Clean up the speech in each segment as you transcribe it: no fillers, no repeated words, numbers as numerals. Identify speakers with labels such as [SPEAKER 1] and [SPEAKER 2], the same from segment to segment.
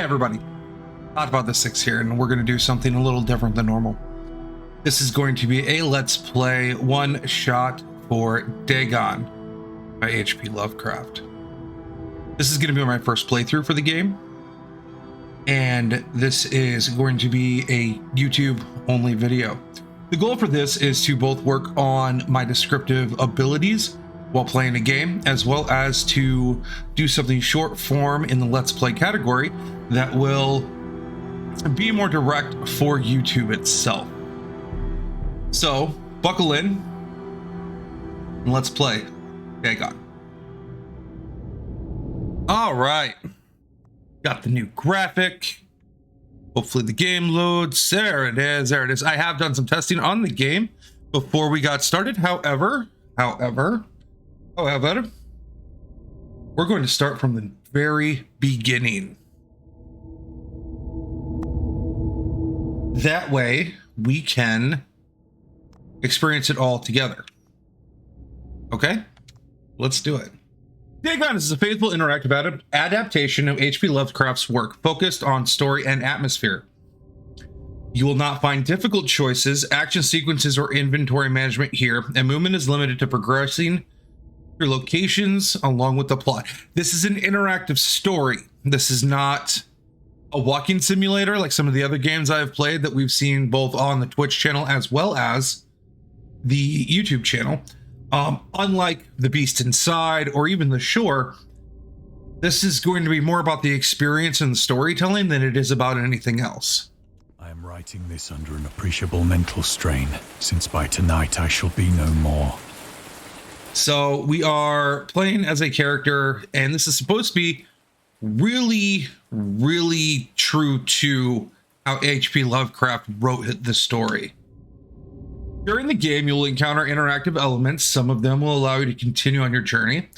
[SPEAKER 1] everybody, Not About the Six here, and we're going to do something a little different than normal. This is going to be a Let's Play one shot for DAGON by H.P. Lovecraft. This is going to be my first playthrough for the game, and this is going to be a YouTube only video. The goal for this is to both work on my descriptive abilities while playing a game, as well as to do something short form in the Let's Play category that will be more direct for YouTube itself. So buckle in and let's play DAGON. All right, got the new graphic. Hopefully the game loads. There it is. There it is. I have done some testing on the game before we got started. However, we're going to start from the very beginning. That way we can experience it all together. Okay, let's do it. DAGON is a faithful interactive adaptation of H.P. Lovecraft's work, focused on story and atmosphere. You will not find difficult choices, action sequences, or inventory management here, and movement is limited to progressing through locations along with the plot. This is an interactive story. This is not a walking simulator like some of the other games I've played that we've seen both on the Twitch channel as well as the YouTube channel. Unlike The Beast Inside or even The Shore, this is going to be more about the experience and the storytelling than it is about anything else.
[SPEAKER 2] I am writing this under an appreciable mental strain, since by tonight I shall be no more.
[SPEAKER 1] So we are playing as a character, and this is supposed to be really, really true to how H.P. Lovecraft wrote the story. During the game, you'll encounter interactive elements. Some of them will allow you to continue on your journey.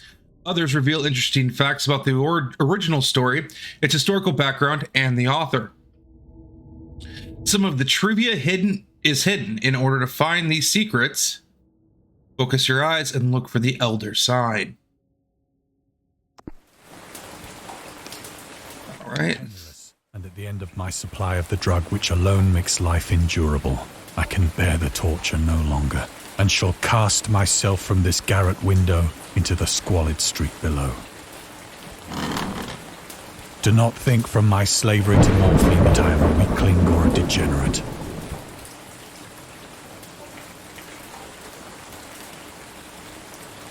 [SPEAKER 1] Others reveal interesting facts about the original story, its historical background, and the author. Some of the trivia is hidden. In order to find these secrets, focus your eyes and look for the Elder Sign. All right.
[SPEAKER 2] And at the end of my supply of the drug which alone makes life endurable, I can bear the torture no longer, and shall cast myself from this garret window into the squalid street below. Do not think from my slavery to morphine that I am a weakling or a degenerate.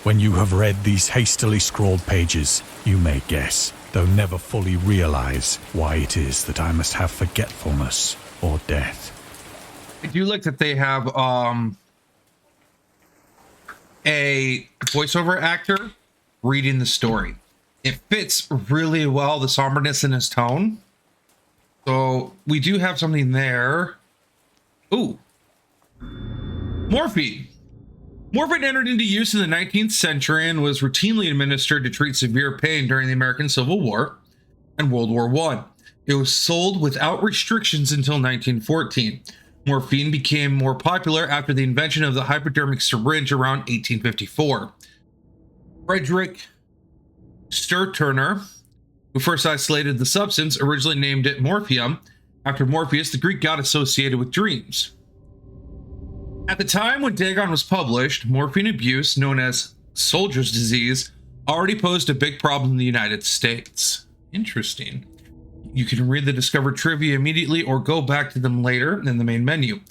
[SPEAKER 2] When you have read these hastily scrawled pages, you may guess, though never fully realize, why it is that I must have forgetfulness or death.
[SPEAKER 1] I do like that they have a voiceover actor reading the story. It fits really well, the somberness in his tone. So we do have something there. Ooh. Morphine. Morphine entered into use in the 19th century and was routinely administered to treat severe pain during the American Civil War and World War I. It was sold without restrictions until 1914. Morphine became more popular after the invention of the hypodermic syringe around 1854. Frederick Sturturner, who first isolated the substance, originally named it morphium after Morpheus, the Greek god associated with dreams. At the time when DAGON was published, morphine abuse, known as soldier's disease, already posed a big problem in the United States. Interesting. You can read the discovered trivia immediately or go back to them later in the main menu.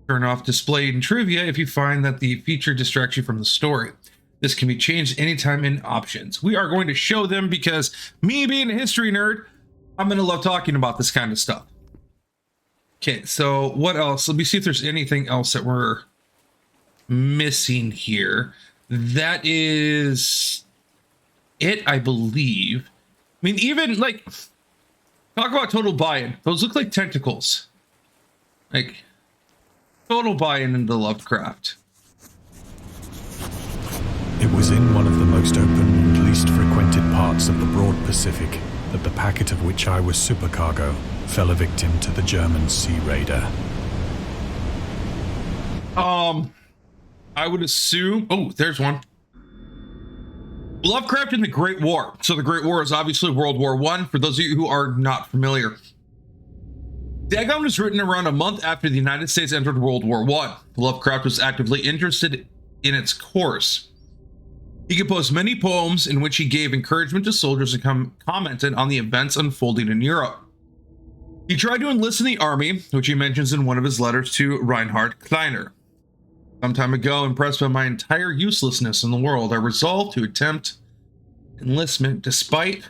[SPEAKER 1] Turn off display and trivia if you find that the feature distracts you from the story. This can be changed anytime in options. We are going to show them because me being a history nerd, I'm going to love talking about this kind of stuff. Okay, so what else? Let me see if there's anything else that we're missing here. That is it, I believe. I mean, even like, talk about total buy-in. Those look like tentacles. Like, total buy-in into Lovecraft.
[SPEAKER 2] It was in one of the most open and least frequented parts of the broad Pacific that the packet of which I was supercargo fell a victim to the German sea raider.
[SPEAKER 1] I would assume... Oh, there's one. Lovecraft and the Great War. So the Great War is obviously World War I, for those of you who are not familiar. Dagon was written around a month after the United States entered World War I. Lovecraft was actively interested in its course. He composed many poems in which he gave encouragement to soldiers and commented on the events unfolding in Europe. He tried to enlist in the army, which he mentions in one of his letters to Reinhard Kleiner. Some time ago, impressed by my entire uselessness in the world, I resolved to attempt enlistment despite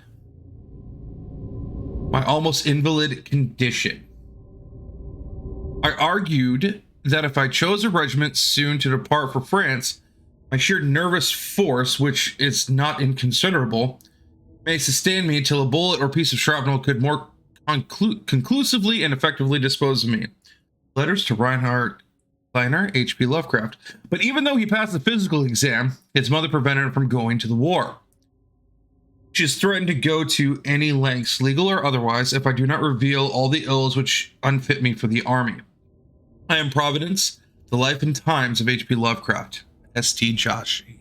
[SPEAKER 1] my almost invalid condition. I argued that if I chose a regiment soon to depart for France, my sheer nervous force, which is not inconsiderable, may sustain me until a bullet or piece of shrapnel could more conclusively and effectively dispose of me. Letters to Reinhard Kleiner, H.P. Lovecraft. But even though he passed the physical exam, his mother prevented him from going to the war. She has threatened to go to any lengths, legal or otherwise, if I do not reveal all the ills which unfit me for the army. I am Providence, the life and times of H.P. Lovecraft. S.T. Joshi.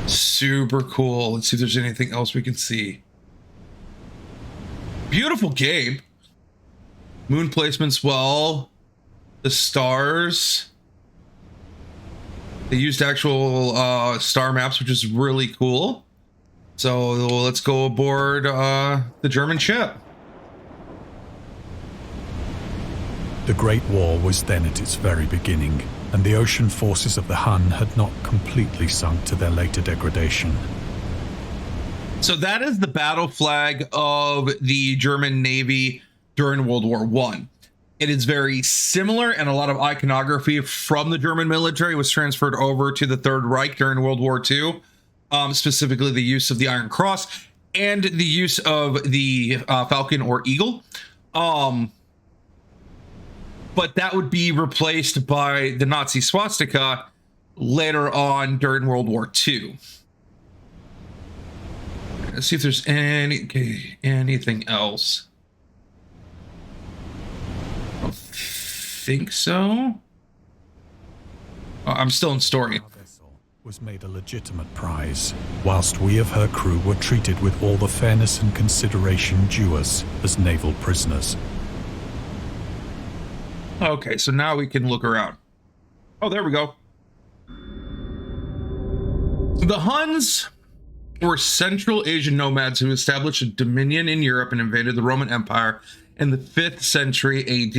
[SPEAKER 1] Super cool. Let's see if there's anything else we can see. Beautiful game. Moon placements well. The stars. They used actual star maps, which is really cool. So let's go aboard the German ship.
[SPEAKER 2] The Great War was then at its very beginning, and the ocean forces of the Hun had not completely sunk to their later degradation.
[SPEAKER 1] So that is the battle flag of the German Navy during World War I. It is very similar, and a lot of iconography from the German military was transferred over to the Third Reich during World War II, specifically the use of the Iron Cross and the use of the Falcon or Eagle. But that would be replaced by the Nazi swastika later on during World War II. Let's see if there's anything else. I don't think so. I'm still in story.
[SPEAKER 2] Our vessel was made a legitimate prize, whilst we of her crew were treated with all the fairness and consideration due us as naval prisoners.
[SPEAKER 1] Okay, so now we can look around. Oh, there we go. The Huns were Central Asian nomads who established a dominion in Europe and invaded the Roman Empire in the 5th century AD.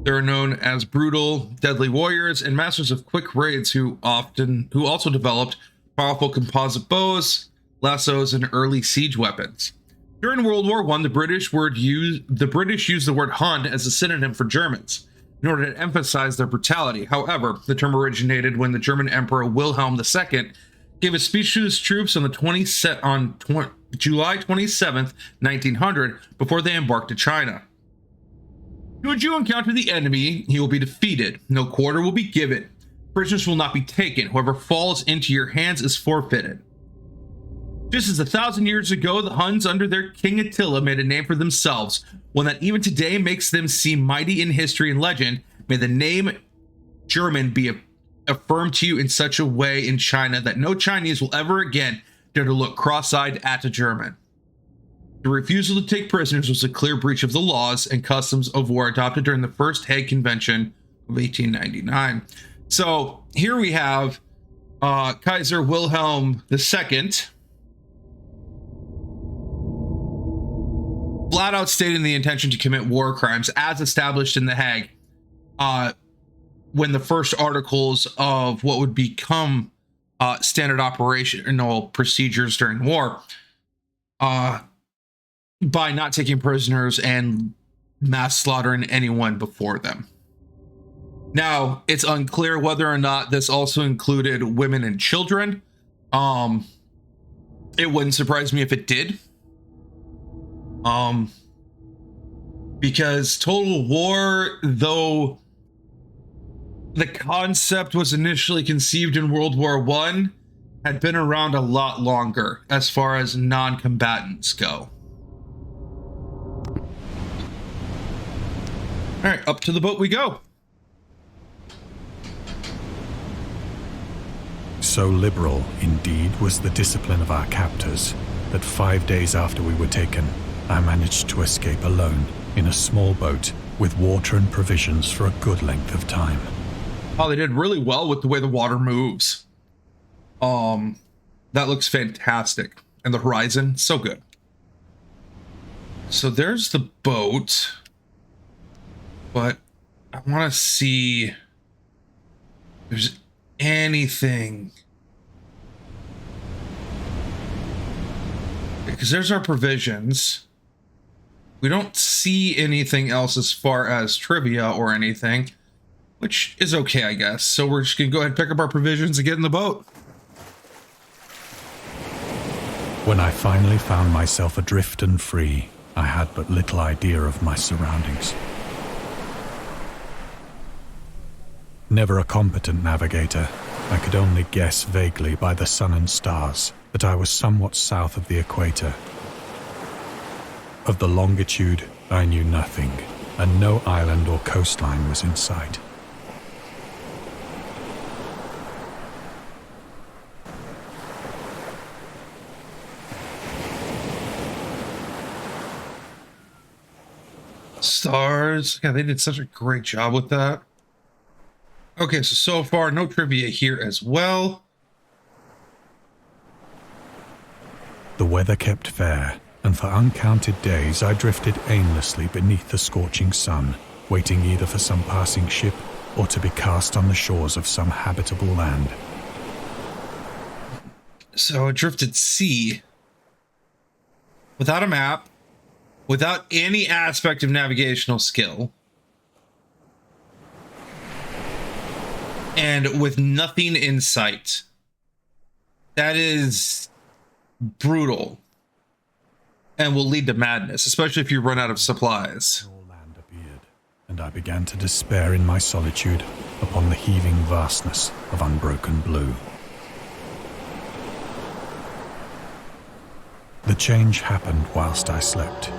[SPEAKER 1] They are known as brutal, deadly warriors and masters of quick raids who also developed powerful composite bows, lassos, and early siege weapons. During World War I, the British used the word Hun as a synonym for Germans in order to emphasize their brutality. However, the term originated when the German Emperor Wilhelm II gave a speech to his troops on July 27th, 1900, before they embarked to China. Should you encounter the enemy, he will be defeated. No quarter will be given. Prisoners will not be taken. Whoever falls into your hands is forfeited. Just as 1,000 years ago, the Huns under their King Attila made a name for themselves, one that even today makes them seem mighty in history and legend, may the name German be affirmed to you in such a way in China that no Chinese will ever again dare to look cross-eyed at a German. The refusal to take prisoners was a clear breach of the laws and customs of war adopted during the First Hague Convention of 1899. So here we have Kaiser Wilhelm II flat out stating the intention to commit war crimes as established in The Hague when the first articles of what would become standard operational procedures during war by not taking prisoners and mass slaughtering anyone before them. Now, it's unclear whether or not this also included women and children. It wouldn't surprise me if it did. Because total war, though the concept was initially conceived in World War I, had been around a lot longer as far as non-combatants go. All right, up to the boat we go.
[SPEAKER 2] So liberal, indeed, was the discipline of our captors that 5 days after we were taken, I managed to escape alone in a small boat with water and provisions for a good length of time.
[SPEAKER 1] Oh, they did really well with the way the water moves. That looks fantastic. And the horizon, so good. So there's the boat. But I want to see if there's anything. Because there's our provisions. We don't see anything else as far as trivia or anything, which is okay, I guess. So we're just going to go ahead and pick up our provisions and get in the boat.
[SPEAKER 2] When I finally found myself adrift and free, I had but little idea of my surroundings. Never a competent navigator, I could only guess vaguely by the sun and stars that I was somewhat south of the equator. Of the longitude, I knew nothing, and no island or coastline was in sight.
[SPEAKER 1] Stars. Yeah, they did such a great job with that. Okay, so far, no trivia here as well.
[SPEAKER 2] The weather kept fair, and for uncounted days I drifted aimlessly beneath the scorching sun, waiting either for some passing ship or to be cast on the shores of some habitable land.
[SPEAKER 1] So I drifted sea without a map, without any aspect of navigational skill, and with nothing in sight. That is brutal and will lead to madness, especially if you run out of supplies.
[SPEAKER 2] No land appeared, and I began to despair in my solitude upon the heaving vastness of unbroken blue. The change happened whilst I slept.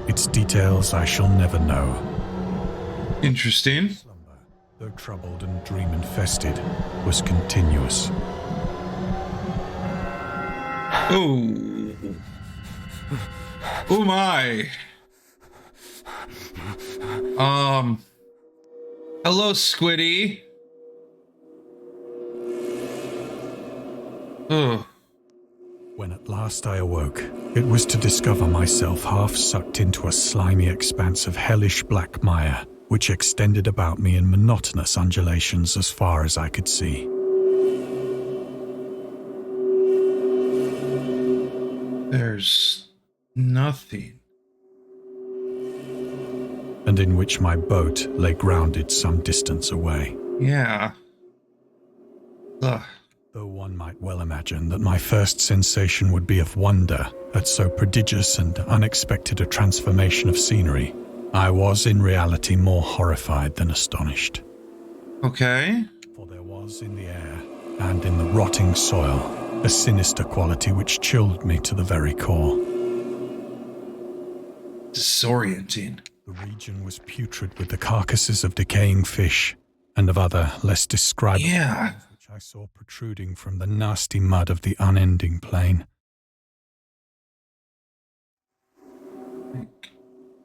[SPEAKER 2] Its details I shall never know.
[SPEAKER 1] Interesting.
[SPEAKER 2] Slumber, though troubled and dream-infested, was continuous.
[SPEAKER 1] Oh. Oh my. Hello, Squiddy. Ugh.
[SPEAKER 2] When at last I awoke, it was to discover myself half sucked into a slimy expanse of hellish black mire, which extended about me in monotonous undulations as far as I could see.
[SPEAKER 1] There's nothing.
[SPEAKER 2] And in which my boat lay grounded some distance away.
[SPEAKER 1] Yeah. Ugh.
[SPEAKER 2] Though one might well imagine that my first sensation would be of wonder at so prodigious and unexpected a transformation of scenery, I was in reality more horrified than astonished.
[SPEAKER 1] Okay.
[SPEAKER 2] For there was in the air and in the rotting soil a sinister quality which chilled me to the very core.
[SPEAKER 1] Disorienting.
[SPEAKER 2] The region was putrid with the carcasses of decaying fish and of other less describable
[SPEAKER 1] Yeah.
[SPEAKER 2] things which I saw protruding from the nasty mud of the unending plain.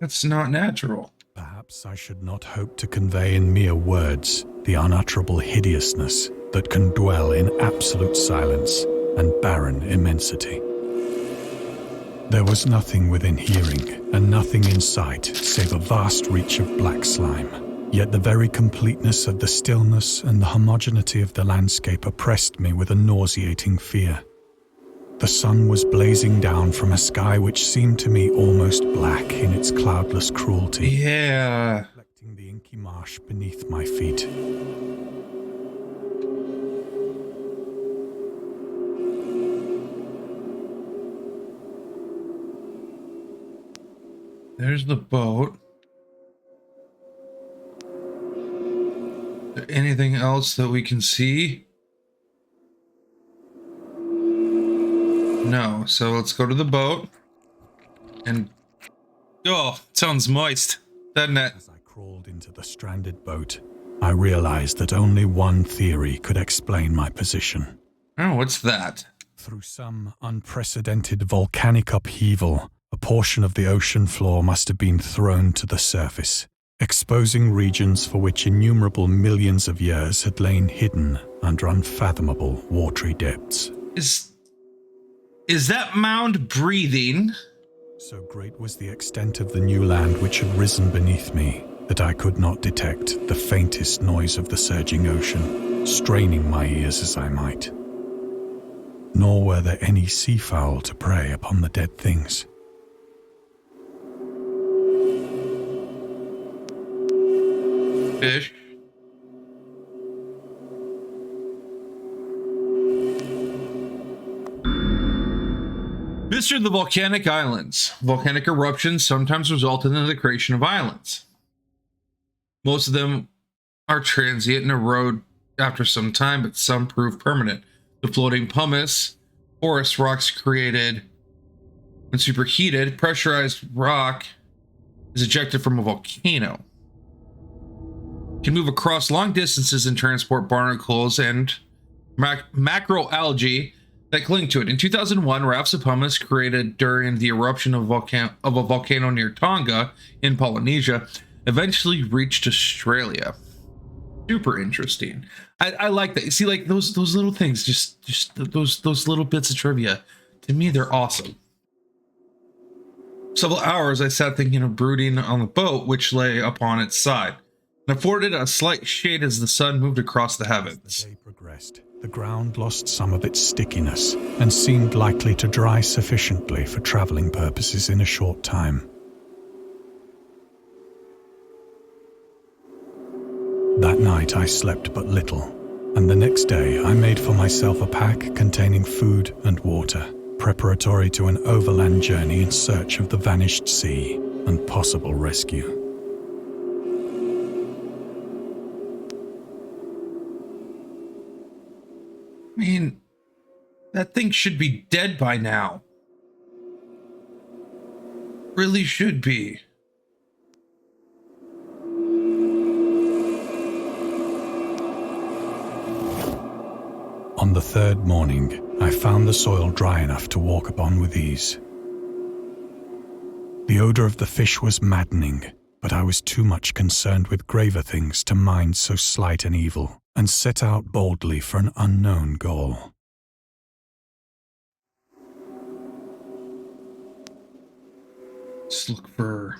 [SPEAKER 1] That's not natural.
[SPEAKER 2] Perhaps I should not hope to convey in mere words the unutterable hideousness that can dwell in absolute silence and barren immensity. There was nothing within hearing and nothing in sight save a vast reach of black slime. Yet the very completeness of the stillness and the homogeneity of the landscape oppressed me with a nauseating fear. The sun was blazing down from a sky which seemed to me almost black in its cloudless cruelty.
[SPEAKER 1] Yeah.
[SPEAKER 2] Reflecting the inky marsh beneath my feet.
[SPEAKER 1] There's the boat. Is there anything else that we can see? No, so let's go to the boat. And... oh, it sounds moist, doesn't it?
[SPEAKER 2] As I crawled into the stranded boat, I realized that only one theory could explain my position.
[SPEAKER 1] Oh, what's that?
[SPEAKER 2] Through some unprecedented volcanic upheaval, a portion of the ocean floor must have been thrown to the surface, exposing regions for which innumerable millions of years had lain hidden under unfathomable watery depths.
[SPEAKER 1] Is that mound breathing?
[SPEAKER 2] So great was the extent of the new land which had risen beneath me that I could not detect the faintest noise of the surging ocean, straining my ears as I might. Nor were there any seafowl to prey upon the dead things.
[SPEAKER 1] Fish. Mystery of the Volcanic Islands. Volcanic eruptions sometimes result in the creation of islands. Most of them are transient and erode after some time, but some prove permanent. The floating pumice, porous rocks created when superheated, pressurized rock is ejected from a volcano. It can move across long distances and transport barnacles and macroalgae that cling to it. In 2001, rafts of pumice created during the eruption of a volcano near Tonga in Polynesia eventually reached Australia. Super interesting. I like that. You see, like those little things, just those little bits of trivia. To me, they're awesome. Several hours I sat thinking of brooding on the boat, which lay upon its side, and afforded a slight shade as the sun moved across the heavens.
[SPEAKER 2] As the day progressed, the ground lost some of its stickiness and seemed likely to dry sufficiently for traveling purposes in a short time. That night I slept but little, and the next day I made for myself a pack containing food and water, preparatory to an overland journey in search of the vanished sea and possible rescue.
[SPEAKER 1] I mean, that thing should be dead by now. Really should be.
[SPEAKER 2] On the third morning, I found the soil dry enough to walk upon with ease. The odor of the fish was maddening, but I was too much concerned with graver things to mind so slight an evil, and set out boldly for an unknown goal.
[SPEAKER 1] Let's look for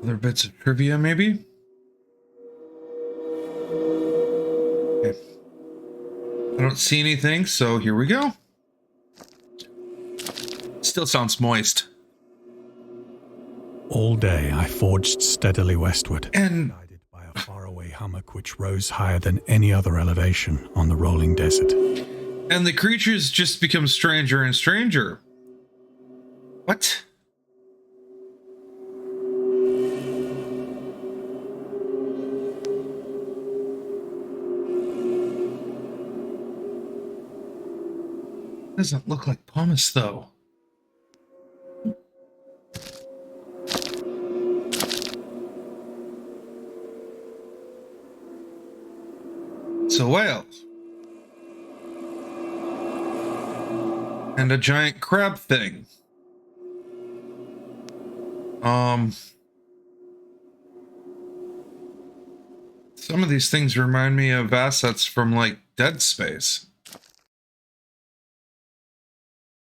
[SPEAKER 1] other bits of trivia, maybe. Okay. I don't see anything, so here we go. Still sounds moist.
[SPEAKER 2] All day I forged steadily westward,
[SPEAKER 1] And
[SPEAKER 2] guided by a faraway hummock which rose higher than any other elevation on the rolling desert.
[SPEAKER 1] the creatures just become stranger and stranger. What? Doesn't look like pumice, though. It's a whale. And a giant crab thing. Some of these things remind me of assets from, like, Dead Space.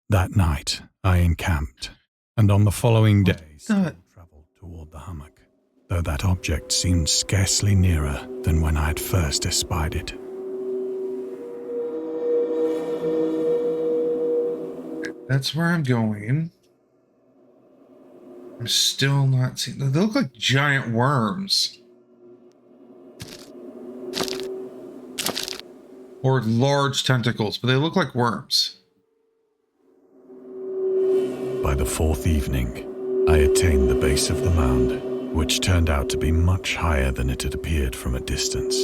[SPEAKER 2] That night, I encamped, and on the following day,
[SPEAKER 1] the-
[SPEAKER 2] travelled toward the hummock, though that object seemed scarcely nearer than when I had first espied it.
[SPEAKER 1] That's where I'm going. I'm still not seeing... They look like giant worms. Or large tentacles, but they look like worms.
[SPEAKER 2] By the fourth evening, I attained the base of the mound, which turned out to be much higher than it had appeared from a distance.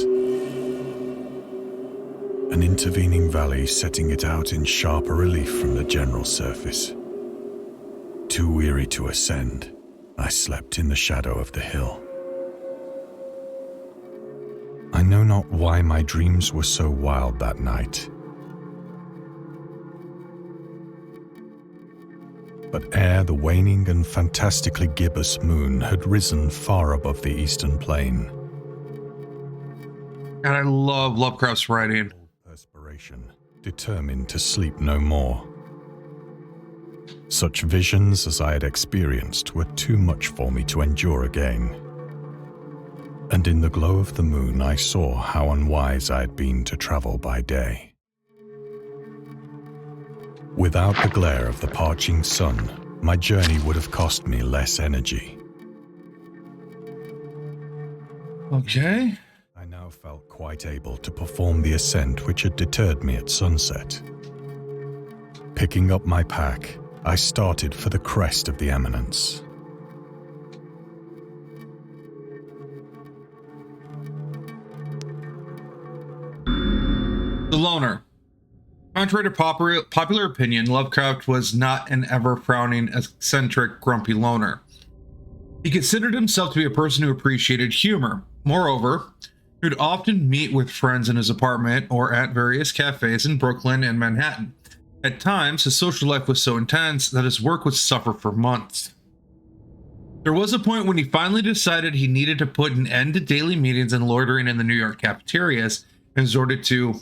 [SPEAKER 2] an intervening valley setting it out in sharper relief from the general surface. Too weary to ascend, I slept in the shadow of the hill. I know not why my dreams were so wild that night. But ere the waning and fantastically gibbous moon had risen far above the eastern plain.
[SPEAKER 1] And I love Lovecraft's writing.
[SPEAKER 2] Perspiration, determined to sleep no more. Such visions as I had experienced were too much for me to endure again. And in the glow of the moon I saw how unwise I had been to travel by day. Without the glare of the parching sun, my journey would have cost me less energy.
[SPEAKER 1] Okay.
[SPEAKER 2] I now felt quite able to perform the ascent which had deterred me at sunset. Picking up my pack, I started for the crest of the eminence.
[SPEAKER 1] The Loner. Contrary to popular opinion, Lovecraft was not an ever-frowning, eccentric, grumpy loner. He considered himself to be a person who appreciated humor. Moreover, he would often meet with friends in his apartment or at various cafes in Brooklyn and Manhattan. At times, his social life was so intense that his work would suffer for months. There was a point when he finally decided he needed to put an end to daily meetings and loitering in the New York cafeterias and resorted to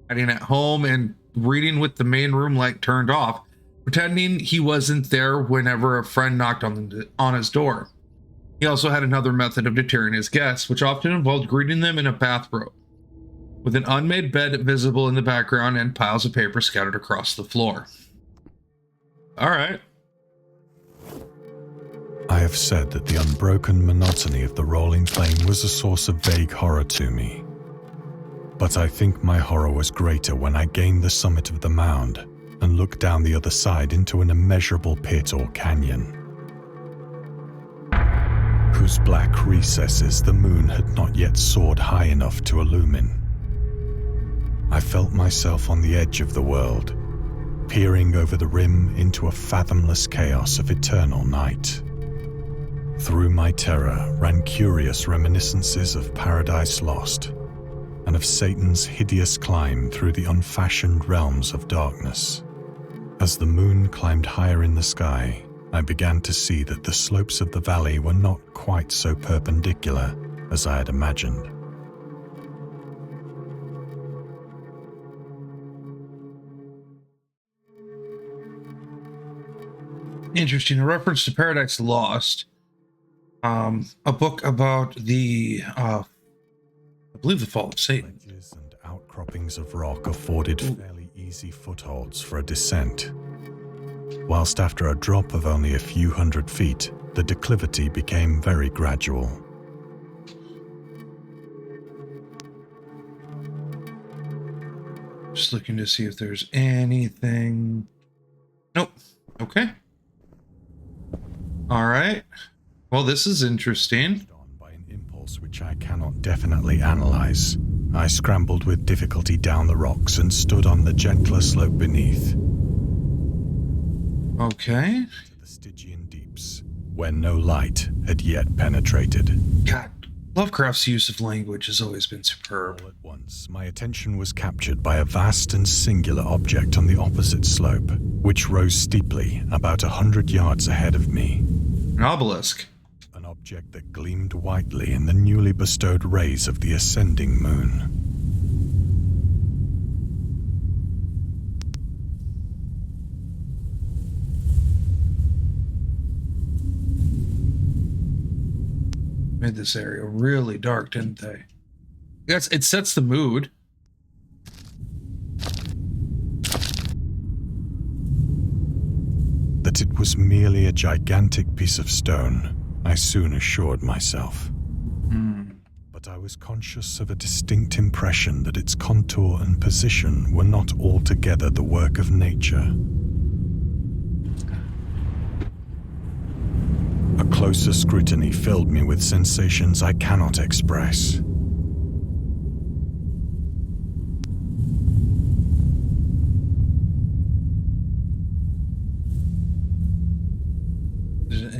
[SPEAKER 1] hiding at home and reading with the main room light turned off, pretending he wasn't there whenever a friend knocked on his door. He also had another method of deterring his guests, which often involved greeting them in a bathrobe, with an unmade bed visible in the background and piles of paper scattered across the floor. All right.
[SPEAKER 2] I have said that the unbroken monotony of the rolling plain was a source of vague horror to me. But I think my horror was greater when I gained the summit of the mound and looked down the other side into an immeasurable pit or canyon, whose black recesses the moon had not yet soared high enough to illumine. I felt myself on the edge of the world, peering over the rim into a fathomless chaos of eternal night. Through my terror ran curious reminiscences of Paradise Lost, and of Satan's hideous climb through the unfashioned realms of darkness. As the moon climbed higher in the sky, I began to see that the slopes of the valley were not quite so perpendicular as I had imagined.
[SPEAKER 1] Interesting. A reference to Paradise Lost. A book about the I believe the fall of Satan.
[SPEAKER 2] Ledges and outcroppings of rock afforded fairly easy footholds for a descent, whilst after a drop of only a few hundred feet, the declivity became very gradual.
[SPEAKER 1] Just looking to see if there's anything. Nope. Okay. All right. Well, this is interesting.
[SPEAKER 2] Which I cannot definitely analyze. I scrambled with difficulty down the rocks and stood on the gentler slope beneath.
[SPEAKER 1] Okay.
[SPEAKER 2] To the Stygian deeps, where no light had yet penetrated.
[SPEAKER 1] God, Lovecraft's use of language has always been superb.
[SPEAKER 2] All at once, my attention was captured by a vast and singular object on the opposite slope, which rose steeply about 100 yards ahead of me.
[SPEAKER 1] An obelisk.
[SPEAKER 2] Object that gleamed whitely in the newly bestowed rays of the ascending moon.
[SPEAKER 1] Made this area really dark, didn't they? Yes, it sets the mood.
[SPEAKER 2] That it was merely a gigantic piece of stone, I soon assured myself. But I was conscious of a distinct impression that its contour and position were not altogether the work of nature. A closer scrutiny filled me with sensations I cannot express.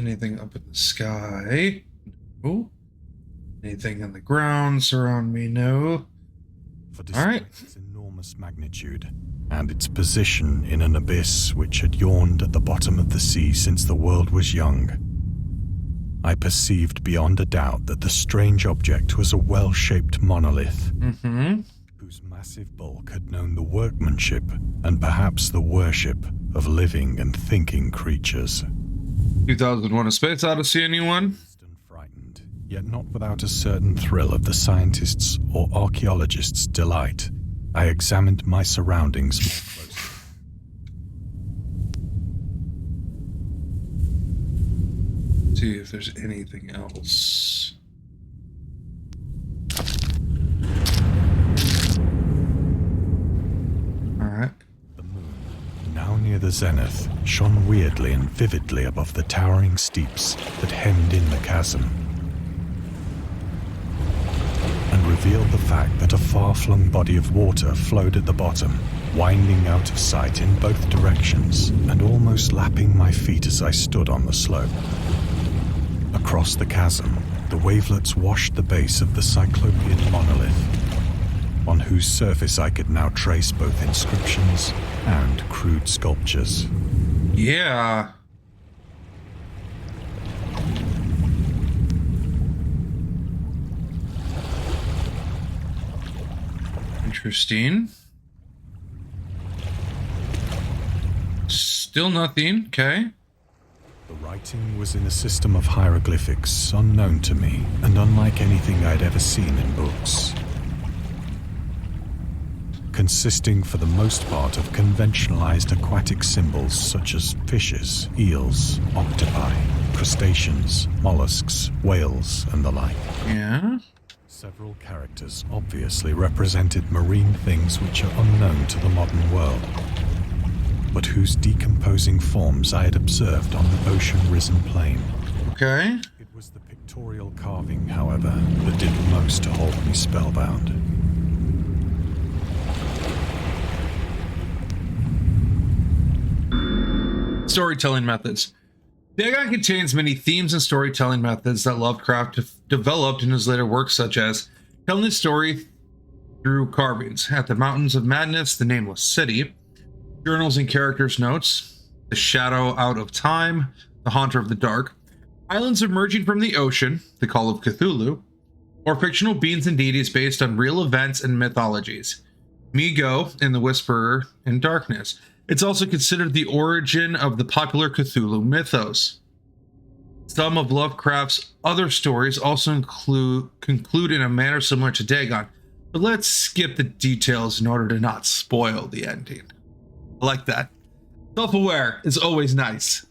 [SPEAKER 1] anything up in the sky? No. Anything on the ground surround me? No.
[SPEAKER 2] For despite its enormous magnitude and its position in an abyss which had yawned at the bottom of the sea since the world was young, I perceived beyond a doubt that the strange object was a well-shaped monolith, whose massive bulk had known the workmanship and perhaps the worship of living and thinking creatures.
[SPEAKER 1] 2001: A Space Odyssey, anyone?
[SPEAKER 2] Frightened, yet not without a certain thrill of the scientist's or archaeologist's delight, I examined my surroundings more closely.
[SPEAKER 1] See if there's anything else. Alright.
[SPEAKER 2] The moon, now near the zenith, shone weirdly and vividly above the towering steeps that hemmed in the chasm, and revealed the fact that a far-flung body of water flowed at the bottom, winding out of sight in both directions and almost lapping my feet as I stood on the slope. Across the chasm, the wavelets washed the base of the cyclopean monolith, on whose surface I could now trace both inscriptions and crude sculptures.
[SPEAKER 1] Yeah. Interesting. Still nothing. Okay.
[SPEAKER 2] The writing was in a system of hieroglyphics unknown to me and unlike anything I'd ever seen in books, consisting for the most part of conventionalized aquatic symbols such as fishes, eels, octopi, crustaceans, mollusks, whales, and the like.
[SPEAKER 1] Yeah.
[SPEAKER 2] Several characters obviously represented marine things which are unknown to the modern world, but whose decomposing forms I had observed on the ocean-risen plain.
[SPEAKER 1] Okay.
[SPEAKER 2] It was the pictorial carving, however, that did most to hold me spellbound.
[SPEAKER 1] Storytelling methods. DAGON contains many themes and storytelling methods that Lovecraft developed in his later works, such as telling his story through carvings, At the Mountains of Madness, The Nameless City, journals and characters' notes, The Shadow Out of Time, The Haunter of the Dark, islands emerging from the ocean, The Call of Cthulhu, or fictional beings and deities based on real events and mythologies, Mi-Go and The Whisperer in Darkness. It's also considered the origin of the popular Cthulhu mythos. Some of Lovecraft's other stories also conclude in a manner similar to DAGON, but let's skip the details in order to not spoil the ending. I like that. Self-aware is always nice.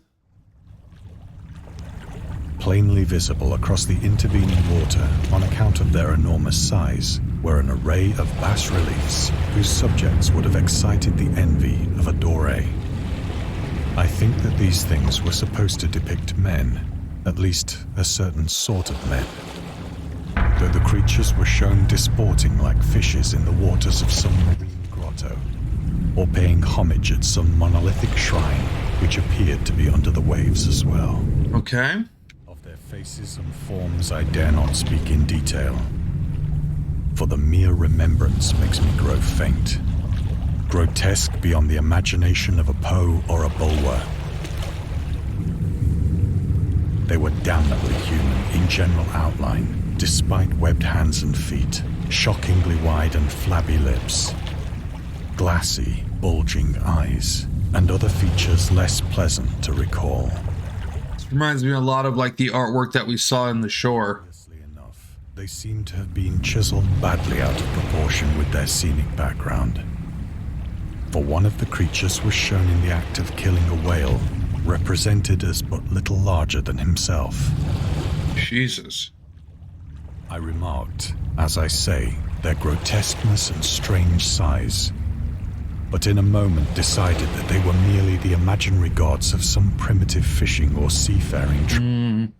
[SPEAKER 2] Plainly visible across the intervening water on account of their enormous size were an array of bas-reliefs whose subjects would have excited the envy of a doré. I think that these things were supposed to depict men, at least a certain sort of men, though the creatures were shown disporting like fishes in the waters of some marine grotto, or paying homage at some monolithic shrine which appeared to be under the waves as well.
[SPEAKER 1] Okay.
[SPEAKER 2] Of their faces and forms I dare not speak in detail, for the mere remembrance makes me grow faint, grotesque beyond the imagination of a Poe or a Bulwer. They were damnably human in general outline, despite webbed hands and feet, shockingly wide and flabby lips, glassy, bulging eyes, and other features less pleasant to recall.
[SPEAKER 1] This reminds me a lot of like the artwork that we saw in The Shore.
[SPEAKER 2] Enough, they seem to have been chiseled badly out of proportion with their scenic background. For one of the creatures was shown in the act of killing a whale, represented as but little larger than himself.
[SPEAKER 1] Jesus.
[SPEAKER 2] I remarked, as I say, their grotesqueness and strange size, but in a moment decided that they were merely the imaginary gods of some primitive fishing or seafaring tribe.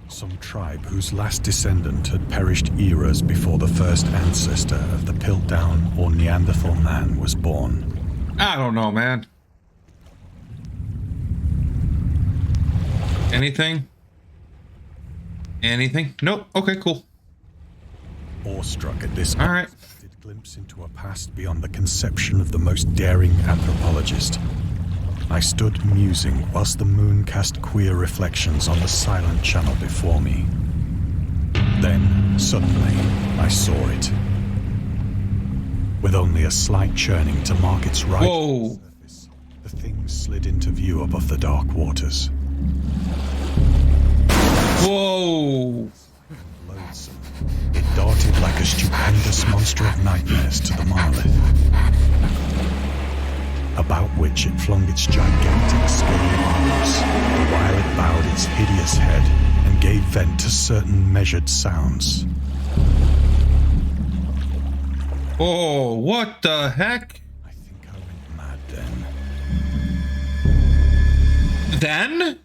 [SPEAKER 2] Some tribe whose last descendant had perished eras before the first ancestor of the Piltdown or Neanderthal man was born.
[SPEAKER 1] I don't know, man. Anything? Anything? Nope. Okay, cool.
[SPEAKER 2] Awestruck at this
[SPEAKER 1] All right.
[SPEAKER 2] unexpected glimpse into a past beyond the conception of the most daring anthropologist, I stood musing whilst the moon cast queer reflections on the silent channel before me. Then, suddenly, I saw it. With only a slight churning to mark its right surface, the thing slid into view above the dark waters.
[SPEAKER 1] Whoa!
[SPEAKER 2] Loathsome, it darted like a stupendous monster of nightmares to the monolith, about which it flung its gigantic scaly arms, while it bowed its hideous head and gave vent to certain measured sounds.
[SPEAKER 1] Oh, what the heck?
[SPEAKER 2] I think I went mad then.
[SPEAKER 1] Then?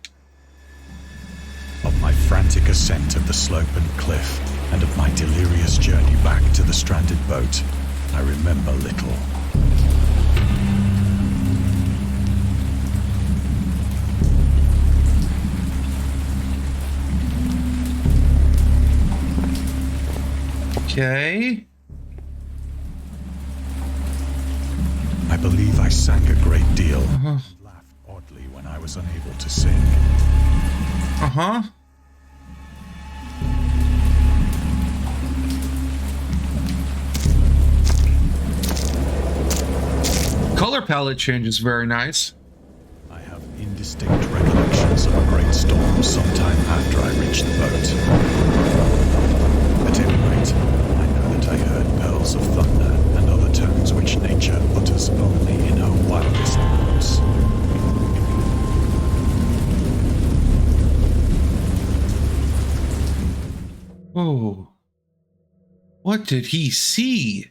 [SPEAKER 2] Of my frantic ascent of the slope and cliff, and of my delirious journey back to the stranded boat, I remember little.
[SPEAKER 1] Okay.
[SPEAKER 2] I believe I sang a great deal, and laughed oddly when I was unable to sing.
[SPEAKER 1] Uh-huh. Color palette change is very nice.
[SPEAKER 2] I have indistinct recollections of a great storm sometime after I reached the boat. At any rate, I know that I heard pearls of thunder and other tones which nature utters only in her wildest moods.
[SPEAKER 1] Oh. What did he see?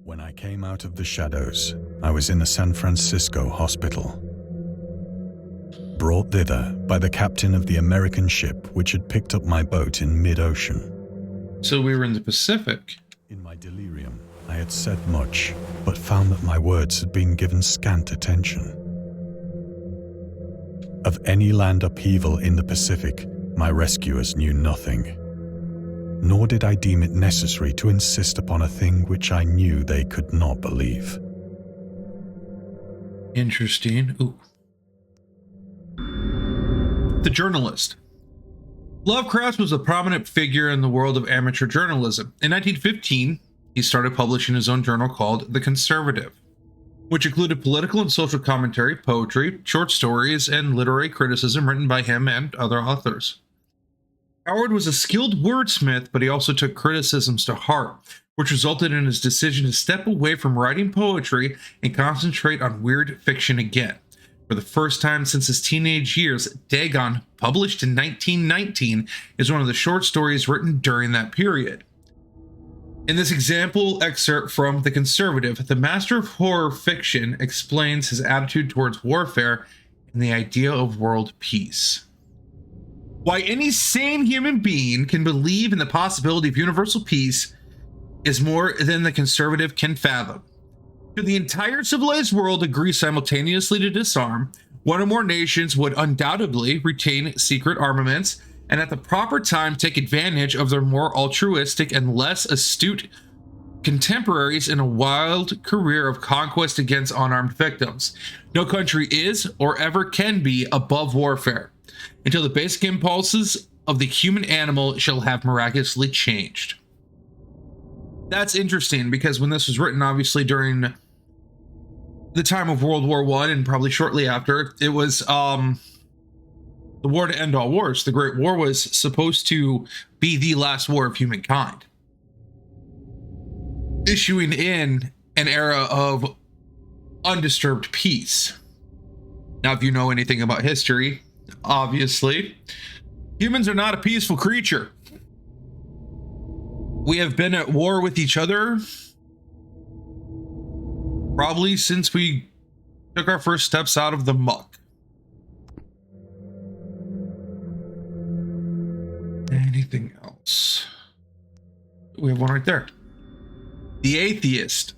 [SPEAKER 2] When I came out of the shadows, I was in a San Francisco hospital. Brought thither by the captain of the American ship which had picked up my boat in mid-ocean.
[SPEAKER 1] So we were in the Pacific.
[SPEAKER 2] In my delirium, I had said much, but found that my words had been given scant attention. Of any land upheaval in the Pacific, my rescuers knew nothing. Nor did I deem it necessary to insist upon a thing which I knew they could not believe.
[SPEAKER 1] Interesting. Ooh. The journalist. Lovecraft was a prominent figure in the world of amateur journalism. In 1915, he started publishing his own journal called The Conservative, which included political and social commentary, poetry, short stories, and literary criticism written by him and other authors. Howard was a skilled wordsmith, but he also took criticisms to heart, which resulted in his decision to step away from writing poetry and concentrate on weird fiction again. For the first time since his teenage years, Dagon, published in 1919, is one of the short stories written during that period. In this example excerpt from The Conservative, the master of horror fiction explains his attitude towards warfare and the idea of world peace. Why any sane human being can believe in the possibility of universal peace is more than the conservative can fathom. Should the entire civilized world agree simultaneously to disarm, one or more nations would undoubtedly retain secret armaments and at the proper time take advantage of their more altruistic and less astute contemporaries in a wild career of conquest against unarmed victims. No country is or ever can be above warfare until the basic impulses of the human animal shall have miraculously changed. That's interesting because when this was written, obviously during the time of World War I and probably shortly after, it was the war to end all wars. The Great War was supposed to be the last war of humankind, issuing in an era of undisturbed peace. Now, if you know anything about history, obviously, humans are not a peaceful creature. We have been at war with each other probably since we took our first steps out of the muck. Anything else? We have one right there. The atheist.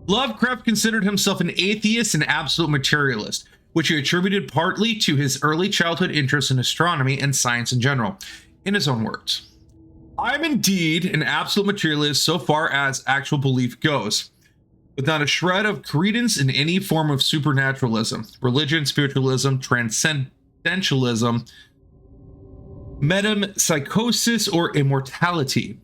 [SPEAKER 1] Lovecraft considered himself an atheist and absolute materialist. which he attributed partly to his early childhood interest in astronomy and science in general. In his own words, "I'm indeed an absolute materialist so far as actual belief goes, with not a shred of credence in any form of supernaturalism, religion, spiritualism, transcendentalism, metempsychosis, or immortality.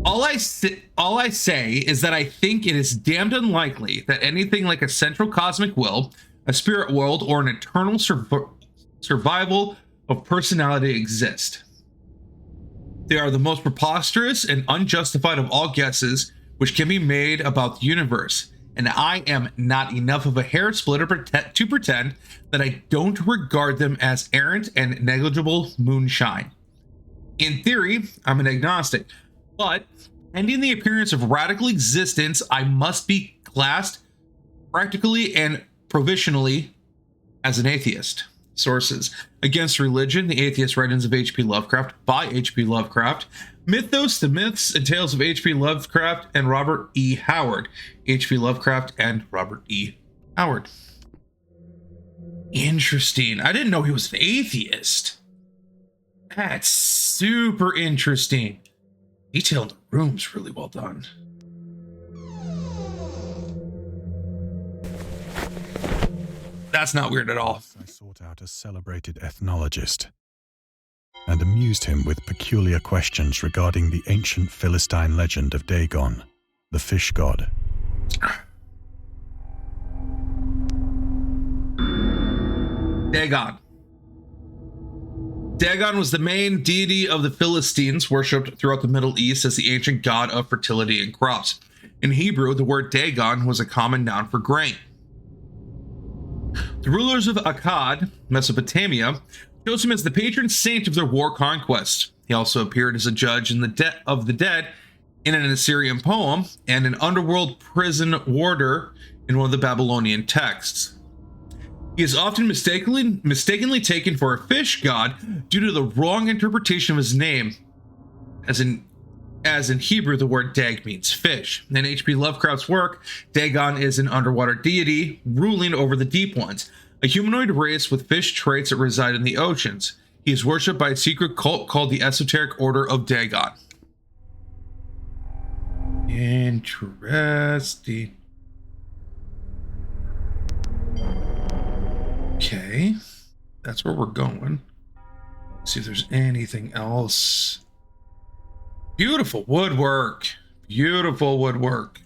[SPEAKER 1] All I say is that I think it is damned unlikely that anything like a central cosmic will, a spirit world, or an eternal survival of personality exist. They are the most preposterous and unjustified of all guesses which can be made about the universe, and I am not enough of a hair splitter to pretend that I don't regard them as errant and negligible moonshine. In theory, I'm an agnostic, but pending the appearance of radical existence, I must be classed practically and provisionally as an atheist." Sources: Against Religion, The Atheist Writings of H.P. Lovecraft by H.P. Lovecraft. Mythos, The Myths and Tales of H.P. Lovecraft and Robert E. Howard. H.P. Lovecraft and Robert E. Howard. Interesting. I didn't know he was an atheist. That's super interesting. Detail in the room's really well done. That's not weird at all.
[SPEAKER 2] I sought out a celebrated ethnologist and amused him with peculiar questions regarding the ancient Philistine legend of Dagon, the fish god.
[SPEAKER 1] Dagon. Dagon was the main deity of the Philistines, worshipped throughout the Middle East as the ancient god of fertility and crops. In Hebrew, the word Dagon was a common noun for grain. The rulers of Akkad, Mesopotamia, chose him as the patron saint of their war conquest. He also appeared as a judge in of the dead in an Assyrian poem and an underworld prison warder in one of the Babylonian texts. He is often mistakenly taken for a fish god due to the wrong interpretation of his name. As in Hebrew, the word dag means fish. In H.P. Lovecraft's work, Dagon is an underwater deity ruling over the deep ones, a humanoid race with fish traits that reside in the oceans. He is worshipped by a secret cult called the Esoteric Order of Dagon. Interesting. Okay, that's where we're going. Let's see if there's anything else. Beautiful woodwork. Beautiful woodwork.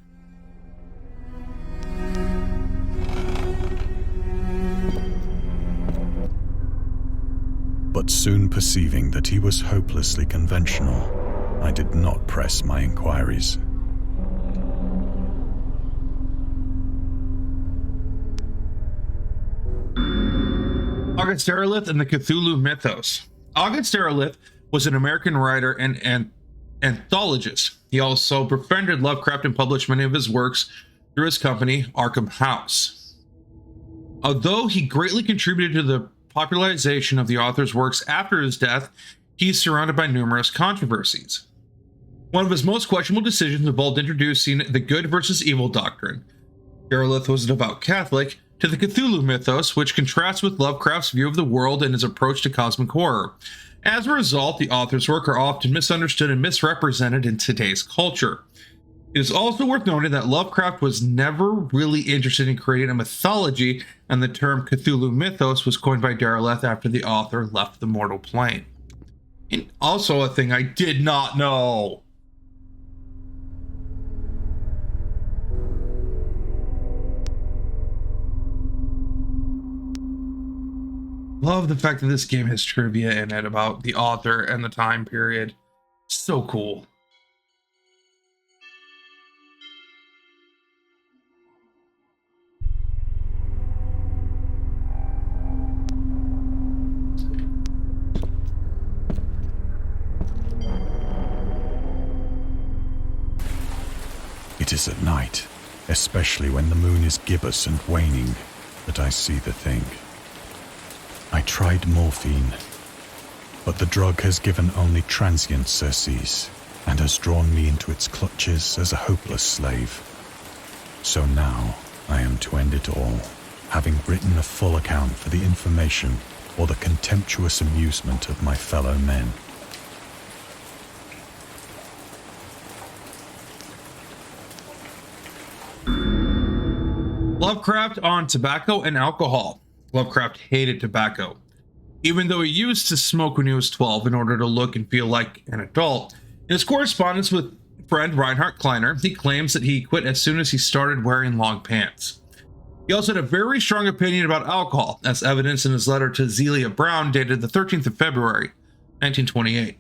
[SPEAKER 2] But soon perceiving that he was hopelessly conventional, I did not press my inquiries.
[SPEAKER 1] August Derleth and the Cthulhu Mythos. August Derleth was an American writer and anthologist. He also befriended Lovecraft and published many of his works through his company, Arkham House. Although he greatly contributed to the popularization of the author's works after his death, he's surrounded by numerous controversies. One of his most questionable decisions involved introducing the good versus evil doctrine. Derleth was a devout Catholic to the Cthulhu mythos, which contrasts with Lovecraft's view of the world and his approach to cosmic horror. As a result, the author's work are often misunderstood and misrepresented in today's culture. It is also worth noting that Lovecraft was never really interested in creating a mythology, and the term Cthulhu mythos was coined by Derleth after the author left the mortal plane. And also a thing I did not know. Love the fact that this game has trivia in it about the author and the time period. So cool.
[SPEAKER 2] It is at night, especially when the moon is gibbous and waning, that I see the thing. I tried morphine, but the drug has given only transient surcease and has drawn me into its clutches as a hopeless slave. So now I am to end it all having written a full account for the information or the contemptuous amusement of my fellow men.
[SPEAKER 1] Lovecraft on tobacco and alcohol. Lovecraft hated tobacco. Even though he used to smoke when he was 12 in order to look and feel like an adult, in his correspondence with friend Reinhard Kleiner, he claims that he quit as soon as he started wearing long pants. He also had a very strong opinion about alcohol, as evidenced in his letter to Zelia Brown dated the 13th of February, 1928.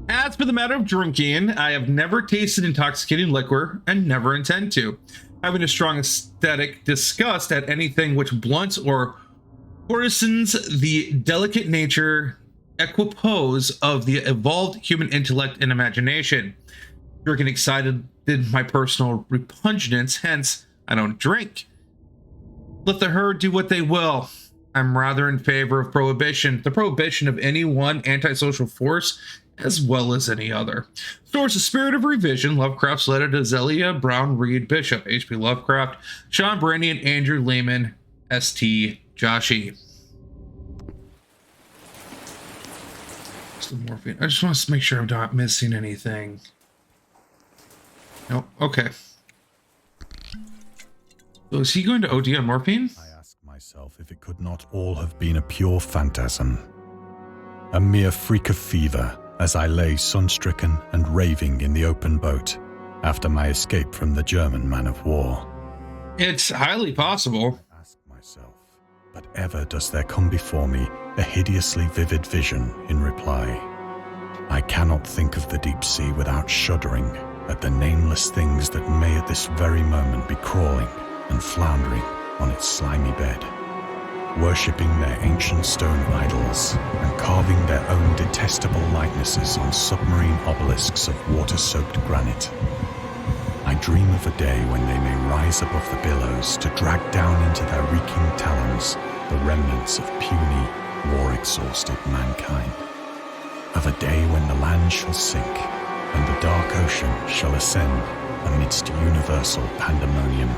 [SPEAKER 1] As for the matter of drinking, I have never tasted intoxicating liquor and never intend to, having a strong aesthetic disgust at anything which blunts or coarsens the delicate nature equipoise of the evolved human intellect and imagination. Drinking excited my personal repugnance, hence I don't drink. Let the herd do what they will. I'm rather in favor of prohibition, the prohibition of any one antisocial force as well as any other. Source: The Spirit of Revision, Lovecraft's letter to Zelia Brown Reed Bishop, H.P. Lovecraft, Sean Brandy and Andrew Lehman, S.T. Joshi. Some morphine. I just want to make sure I'm not missing anything. Nope. Okay. So is he going to OD on morphine?
[SPEAKER 2] I ask myself if it could not all have been a pure phantasm. A mere freak of fever, as I lay sun-stricken and raving in the open boat after my escape from the German man of war.
[SPEAKER 1] It's highly possible.
[SPEAKER 2] I ask myself, but ever does there come before me a hideously vivid vision in reply. I cannot think of the deep sea without shuddering at the nameless things that may at this very moment be crawling and floundering on its slimy bed, worshipping their ancient stone idols and carving their own detestable likenesses on submarine obelisks of water-soaked granite. I dream of a day when they may rise above the billows to drag down into their reeking talons the remnants of puny, war-exhausted mankind. Of a day when the land shall sink and the dark ocean shall ascend amidst universal pandemonium.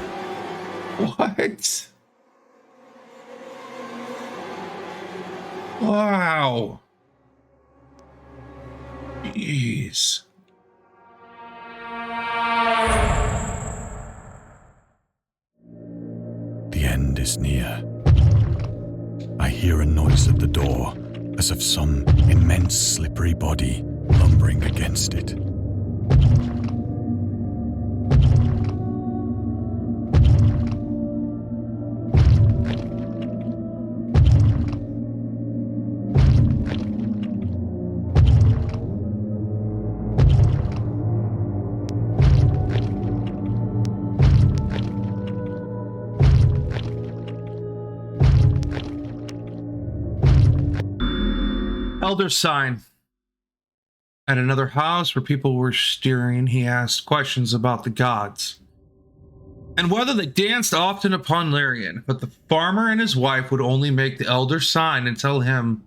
[SPEAKER 1] What? Wow. Jeez.
[SPEAKER 2] The end is near. I hear a noise at the door, as of some immense slippery body lumbering against it.
[SPEAKER 1] Elder sign. At another house where people were steering, he asked questions about the gods and whether they danced often upon Larian, but the farmer and his wife would only make the elder sign and tell him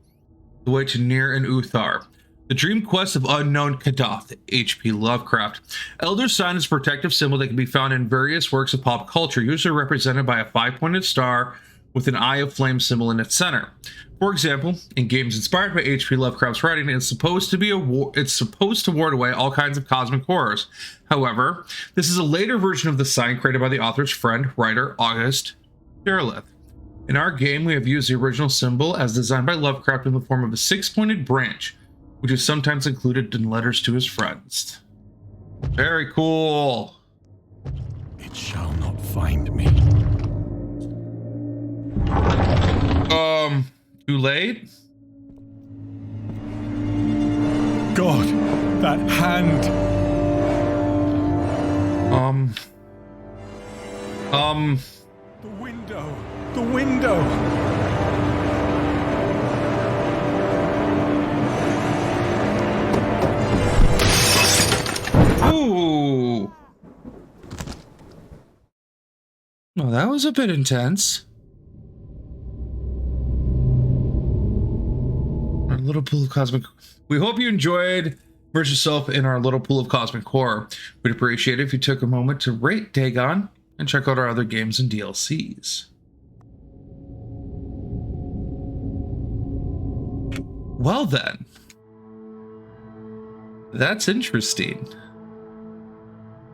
[SPEAKER 1] the way to Nir and Uthar, the dream quest of unknown Kadath, H.P. Lovecraft. Elder sign is a protective symbol that can be found in various works of pop culture, usually represented by a five-pointed star with an eye of flame symbol in its center. For example, in games inspired by H.P. Lovecraft's writing, it's supposed to ward away all kinds of cosmic horrors. However, this is a later version of the sign created by the author's friend, writer August Derleth. In our game, we have used the original symbol as designed by Lovecraft in the form of a six-pointed branch, which is sometimes included in letters to his friends. Very cool.
[SPEAKER 2] It shall not find me.
[SPEAKER 1] Too late?
[SPEAKER 2] God, that hand! The window! The window!
[SPEAKER 1] Ooh! Oh, that was a bit intense. Our little pool of cosmic. We hope you enjoyed Immerse yourself in our little pool of cosmic horror. We'd appreciate it if you took a moment to rate Dagon and check out our other games and DLCs. Well then, that's interesting.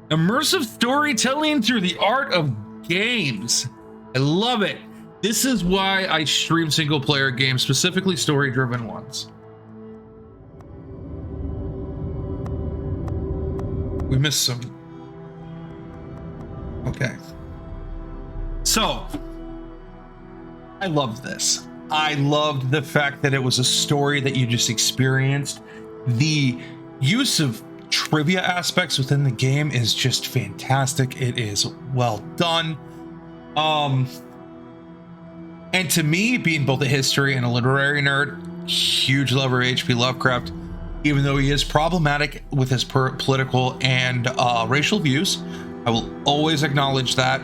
[SPEAKER 1] Immersive storytelling through the art of games. I love it. This is why I stream single player games, specifically story driven ones. We missed some. Okay. So, I loved this. I loved the fact that it was a story that you just experienced. The use of trivia aspects within the game is just fantastic. It is well done. And to me, being both a history and a literary nerd, huge lover of H.P. Lovecraft, even though he is problematic with his political and racial views, I will always acknowledge that.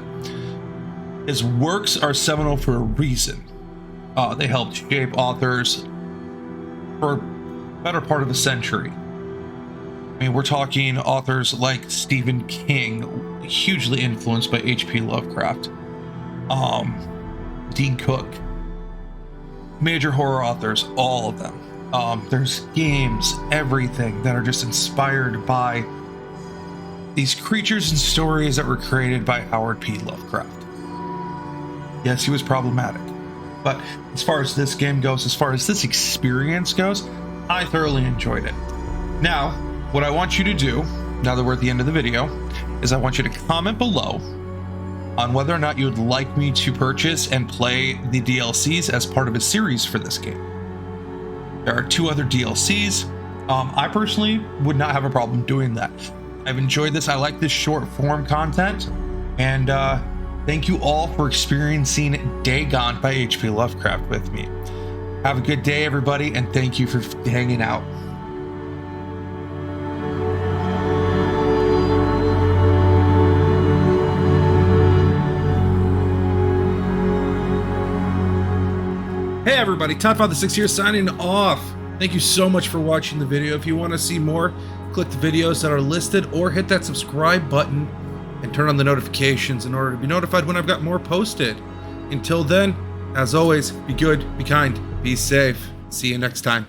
[SPEAKER 1] His works are seminal for a reason. They helped shape authors for a better part of a century. I mean, we're talking authors like Stephen King, hugely influenced by H.P. Lovecraft. Dean Cook. Major horror authors, all of them. There's games, everything that are just inspired by these creatures and stories that were created by Howard P. Lovecraft. Yes, he was problematic. But as far as this game goes, as far as this experience goes, I thoroughly enjoyed it. Now, what I want you to do, now that we're at the end of the video, is I want you to comment below on whether or not you would like me to purchase and play the DLCs as part of a series for this game. There are 2 other DLCs. I personally would not have a problem doing that. I've enjoyed this. I like this short form content. And thank you all for experiencing Dagon by H.P. Lovecraft with me. Have a good day, everybody, and thank you for hanging out.
[SPEAKER 3] Hey everybody, ToddFather6 here signing off. Thank you so much for watching the video. If you want to see more, click the videos that are listed or hit that subscribe button and turn on the notifications in order to be notified when I've got more posted. Until then, as always, be good, be kind, be safe. See you next time.